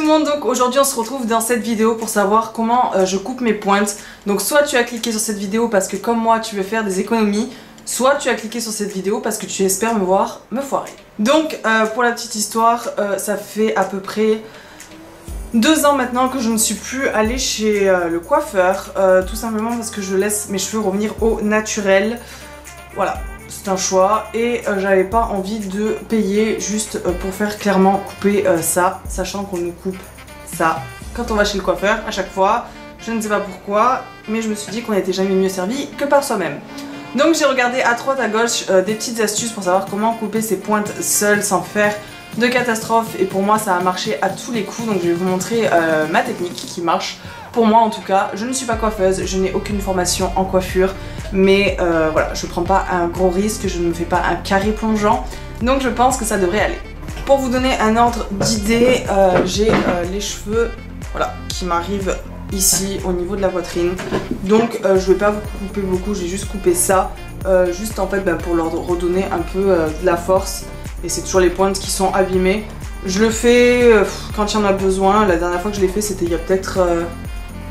le monde, donc aujourd'hui on se retrouve dans cette vidéo pour savoir comment je coupe mes pointes. Donc soit tu as cliqué sur cette vidéo parce que comme moi tu veux faire des économies, soit tu as cliqué sur cette vidéo parce que tu espères me voir me foirer. Donc pour la petite histoire, ça fait à peu près 2 ans maintenant que je ne suis plus allée chez le coiffeur, tout simplement parce que je laisse mes cheveux revenir au naturel. Voilà, c'est un choix et j'avais pas envie de payer juste pour faire clairement couper ça, sachant qu'on nous coupe ça quand on va chez le coiffeur à chaque fois. Je ne sais pas pourquoi, mais je me suis dit qu'on n'était jamais mieux servi que par soi-même. Donc j'ai regardé à droite à gauche des petites astuces pour savoir comment couper ses pointes seule sans faire de catastrophe, et pour moi ça a marché à tous les coups. Donc je vais vous montrer ma technique qui marche pour moi en tout cas. Je ne suis pas coiffeuse, je n'ai aucune formation en coiffure, mais voilà, je prends pas un gros risque, je ne me fais pas un carré plongeant, donc je pense que ça devrait aller. Pour vous donner un ordre d'idée, j'ai les cheveux voilà, qui m'arrivent ici au niveau de la poitrine, donc je vais pas vous couper beaucoup, j'ai juste coupé ça, juste en fait pour leur redonner un peu de la force. Et c'est toujours les pointes qui sont abîmées. Je le fais quand il y en a besoin. La dernière fois que je l'ai fait, c'était il y a peut-être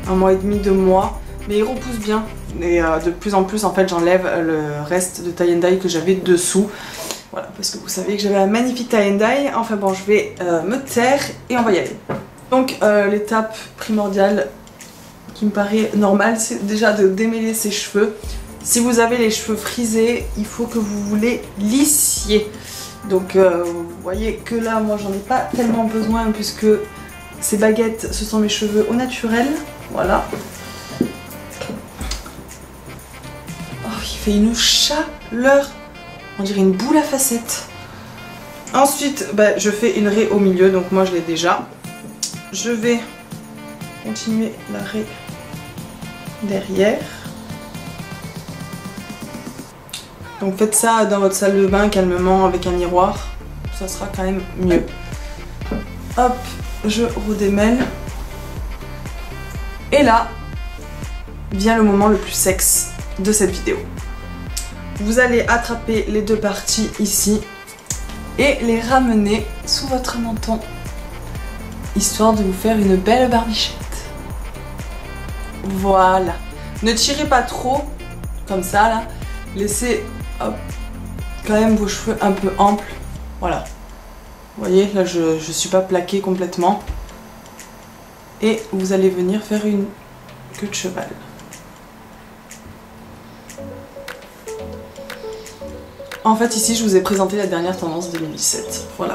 1 mois et demi, 2 mois. Mais il repousse bien. Et de plus en plus, en fait, j'enlève le reste de tie and dye que j'avais dessous. Voilà, parce que vous savez que j'avais un magnifique tie and dye. Enfin bon, je vais me taire et on va y aller. Donc l'étape primordiale qui me paraît normale, c'est déjà de démêler ses cheveux. Si vous avez les cheveux frisés, il faut que vous les lissiez. Donc vous voyez que là moi j'en ai pas tellement besoin puisque ces baguettes ce sont mes cheveux au naturel. Voilà. Oh, il fait une chaleur, on dirait une boule à facettes. Ensuite je fais une raie au milieu, donc moi je l'ai déjà. Je vais continuer la raie derrière. Donc faites ça dans votre salle de bain calmement avec un miroir, ça sera quand même mieux. Hop, je redémêle. Et là, vient le moment le plus sexe de cette vidéo. Vous allez attraper les 2 parties ici et les ramener sous votre menton, histoire de vous faire une belle barbichette. Voilà. Ne tirez pas trop, comme ça là. Laissez hop, quand même vos cheveux un peu amples. Voilà. Vous voyez, là je suis pas plaquée complètement. Et vous allez venir faire une queue de cheval. En fait ici je vous ai présenté la dernière tendance 2017. Voilà.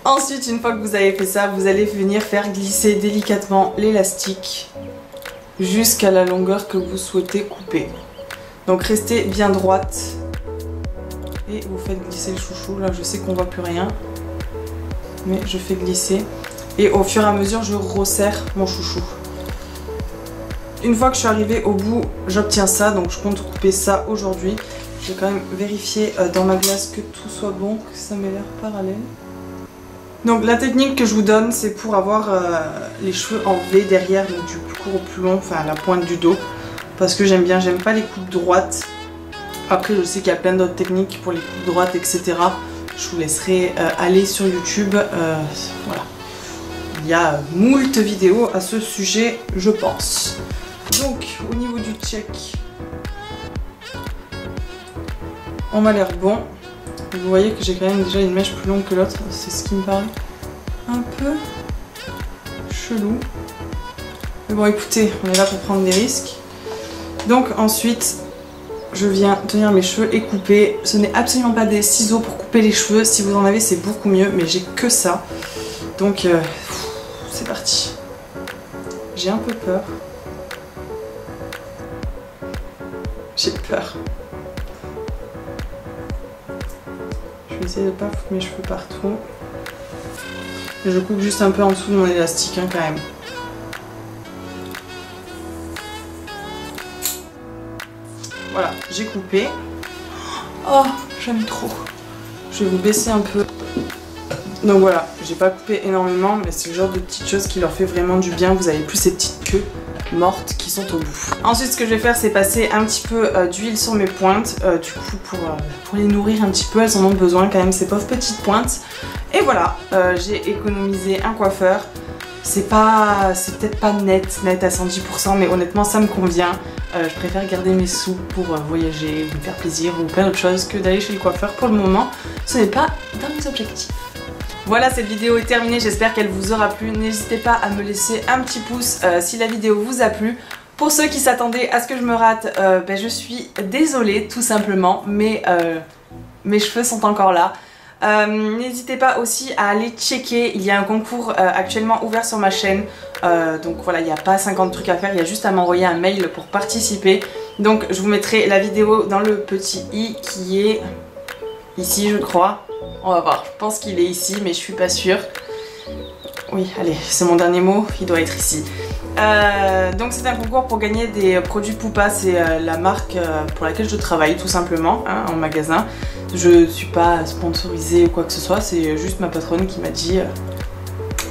Ensuite, une fois que vous avez fait ça, vous allez venir faire glisser délicatement l'élastique jusqu'à la longueur que vous souhaitez couper. Donc restez bien droite et vous faites glisser le chouchou. Là je sais qu'on voit plus rien, mais je fais glisser et au fur et à mesure je resserre mon chouchou. Une fois que je suis arrivée au bout, j'obtiens ça, donc je compte couper ça aujourd'hui. Je vais quand même vérifier dans ma glace que tout soit bon, que ça m'ait l'air parallèle. Donc la technique que je vous donne, c'est pour avoir les cheveux en V derrière, donc du plus court au plus long, enfin à la pointe du dos. Parce que j'aime bien, j'aime pas les coupes droites. Après je sais qu'il y a plein d'autres techniques pour les coupes droites, etc. Je vous laisserai aller sur YouTube. Voilà. Il y a moult vidéos à ce sujet, je pense. Donc au niveau du check, on m'a l'air bon. Vous voyez que j'ai quand même déjà une mèche plus longue que l'autre. C'est ce qui me paraît un peu chelou. Mais bon écoutez, on est là pour prendre des risques. Donc ensuite, je viens tenir mes cheveux et couper. Ce n'est absolument pas des ciseaux pour couper les cheveux. Si vous en avez, c'est beaucoup mieux, mais j'ai que ça. Donc c'est parti. J'ai un peu peur. J'ai peur. Je vais essayer de ne pas foutre mes cheveux partout. Et je coupe juste un peu en dessous de mon élastique hein, quand même. Voilà, j'ai coupé. Oh, j'aime trop. Je vais vous baisser un peu. Donc voilà, j'ai pas coupé énormément, mais c'est le genre de petites choses qui leur fait vraiment du bien. Vous avez plus ces petites queues mortes qui sont au bout. Ensuite ce que je vais faire c'est passer un petit peu d'huile sur mes pointes, du coup pour les nourrir un petit peu, elles en ont besoin quand même ces pauvres petites pointes. Et voilà, j'ai économisé un coiffeur. C'est peut-être pas net à 110% mais honnêtement ça me convient. Je préfère garder mes sous pour voyager, me faire plaisir ou plein d'autres choses que d'aller chez le coiffeur pour le moment. Ce n'est pas dans mes objectifs. Voilà, cette vidéo est terminée, j'espère qu'elle vous aura plu. N'hésitez pas à me laisser un petit pouce si la vidéo vous a plu. Pour ceux qui s'attendaient à ce que je me rate, je suis désolée tout simplement, mais mes cheveux sont encore là. N'hésitez pas aussi à aller checker, il y a un concours actuellement ouvert sur ma chaîne, donc voilà, il n'y a pas 50 trucs à faire, il y a juste à m'envoyer un mail pour participer. Donc je vous mettrai la vidéo dans le petit i qui est ici je crois, on va voir, je pense qu'il est ici mais je suis pas sûre. Oui, allez, c'est mon dernier mot, il doit être ici. Donc c'est un concours pour gagner des produits Poupa, c'est la marque pour laquelle je travaille tout simplement hein, en magasin. Je suis pas sponsorisée ou quoi que ce soit, c'est juste ma patronne qui m'a dit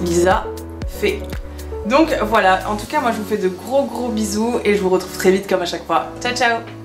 Lisa, fais. Donc voilà, en tout cas moi je vous fais de gros bisous et je vous retrouve très vite comme à chaque fois. Ciao ciao.